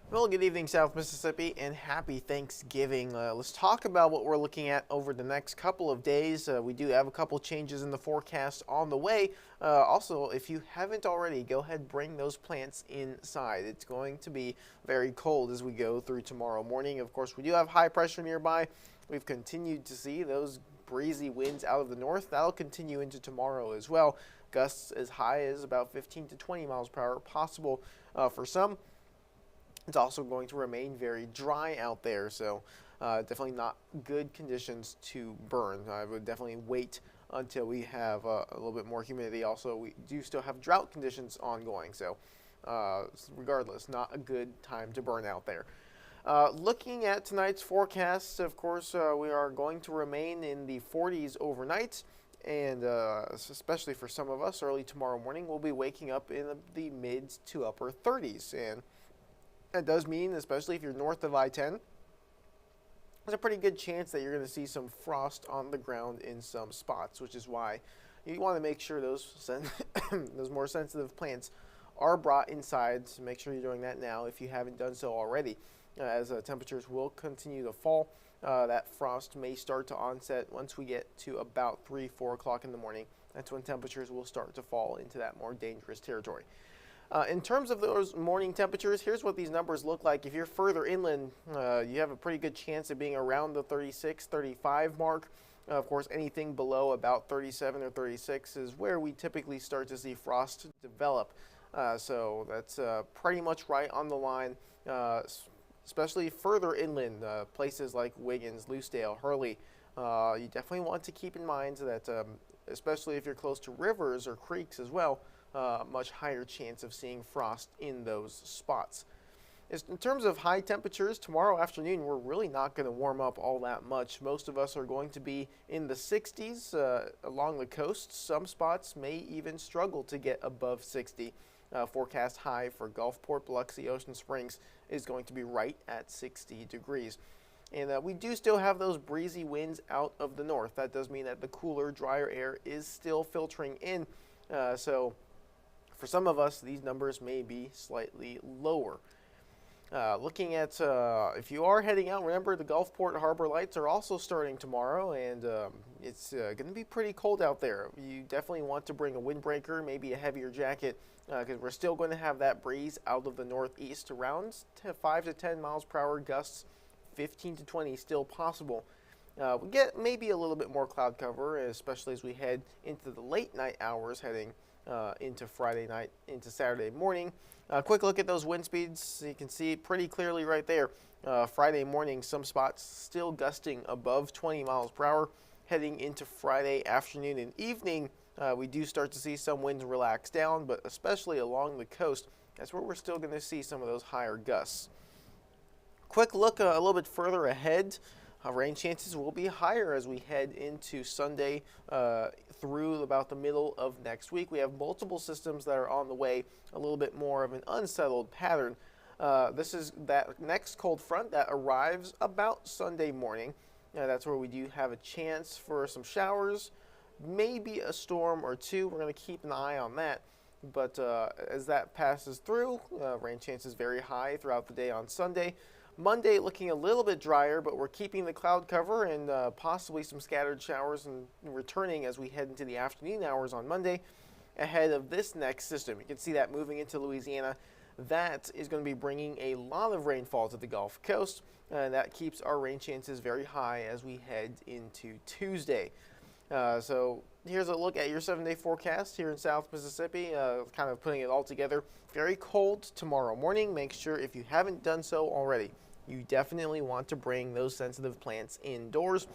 Well, good evening, South Mississippi, and happy Thanksgiving. Let's talk about what we're looking at over the next couple of days. We do have a couple changes in the forecast on the way. Also, if you haven't already, go ahead, bring those plants inside. It's going to be very cold as we go through tomorrow morning. Of course, we do have high pressure nearby. We've continued to see those breezy winds out of the north. That'll continue into tomorrow as well. Gusts as high as about 15 to 20 miles per hour possible for some. It's also going to remain very dry out there, so definitely not good conditions to burn. I would definitely wait until we have a little bit more humidity. Also, we do still have drought conditions ongoing, so regardless, not a good time to burn out there. Looking at tonight's forecast, of course, we are going to remain in the 40s overnight. And especially for some of us, early tomorrow morning, we'll be waking up in the mid to upper 30s. And that does mean, especially if you're north of I-10, there's a pretty good chance that you're going to see some frost on the ground in some spots, which is why you want to make sure those those more sensitive plants are brought inside. So make sure you're doing that now if you haven't done so already. As temperatures will continue to fall, that frost may start to onset once we get to about 3, 4 o'clock in the morning. That's when temperatures will start to fall into that more dangerous territory. In terms of those morning temperatures, here's what these numbers look like. If you're further inland, you have a pretty good chance of being around the 36, 35 mark. Of course, anything below about 37 or 36 is where we typically start to see frost develop. So that's pretty much right on the line, especially further inland, places like Wiggins, Loosedale, Hurley. You definitely want to keep in mind that, especially if you're close to rivers or creeks as well, much higher chance of seeing frost in those spots. In terms of high temperatures, tomorrow afternoon we're really not going to warm up all that much. Most of us are going to be in the 60s along the coast. Some spots may even struggle to get above 60. Forecast high for Gulfport, Biloxi, Ocean Springs is going to be right at 60 degrees. And we do still have those breezy winds out of the north. That does mean that the cooler, drier air is still filtering in. So for some of us, these numbers may be slightly lower. Looking at if you are heading out, remember the Gulfport Harbor Lights are also starting tomorrow, and it's going to be pretty cold out there. You definitely want to bring a windbreaker, maybe a heavier jacket, because we're still going to have that breeze out of the northeast, around 5 to 10 miles per hour gusts, 15 to 20 still possible. We get maybe a little bit more cloud cover, especially as we head into the late night hours, heading into Friday night, into Saturday morning. Quick look at those wind speeds. You can see it pretty clearly right there. Friday morning, some spots still gusting above 20 miles per hour. Heading into Friday afternoon and evening, we do start to see some winds relax down, but especially along the coast, that's where we're still going to see some of those higher gusts. Quick look a little bit further ahead. Rain chances will be higher as we head into Sunday through about the middle of next week. We have multiple systems that are on the way, a little bit more of an unsettled pattern. This is that next cold front that arrives about Sunday morning. That's where we do have a chance for some showers, maybe a storm or two. We're going to keep an eye on that. But as that passes through, rain chances very high throughout the day on Sunday. Monday looking a little bit drier, but we're keeping the cloud cover and possibly some scattered showers and returning as we head into the afternoon hours on Monday ahead of this next system. You can see that moving into Louisiana. That is going to be bringing a lot of rainfall to the Gulf Coast, and that keeps our rain chances very high as we head into Tuesday. So here's a look at your 7-day forecast here in South Mississippi, kind of putting it all together. Very cold tomorrow morning. Make sure if you haven't done so already, you definitely want to bring those sensitive plants indoors.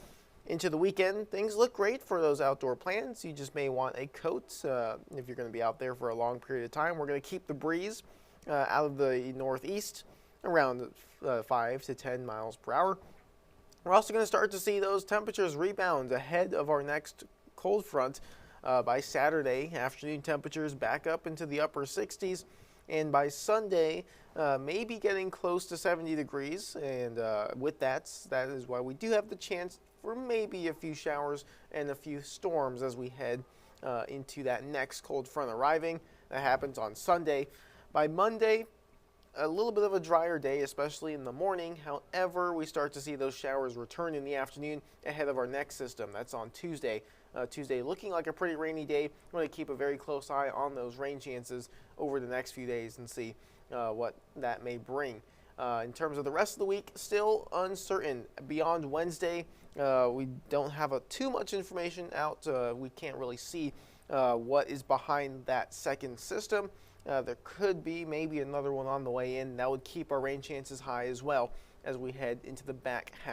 Into the weekend, things look great for those outdoor plants. You just may want a coat if you're going to be out there for a long period of time. We're going to keep the breeze out of the northeast around 5 to 10 miles per hour. We're also going to start to see those temperatures rebound ahead of our next cold front by Saturday. Afternoon temperatures back up into the upper 60s. And by Sunday, maybe getting close to 70 degrees. And with that is why we do have the chance for maybe a few showers and a few storms as we head into that next cold front arriving. That happens on Sunday. By Monday, a little bit of a drier day, especially in the morning. However, we start to see those showers return in the afternoon ahead of our next system. That's on Tuesday. Tuesday looking like a pretty rainy day. We're going to keep a very close eye on those rain chances over the next few days and see what that may bring. In terms of the rest of the week, still uncertain. Beyond Wednesday, we don't have too much information out. We can't really see what is behind that second system. There could be maybe another one on the way in. That would keep our rain chances high as well as we head into the back half.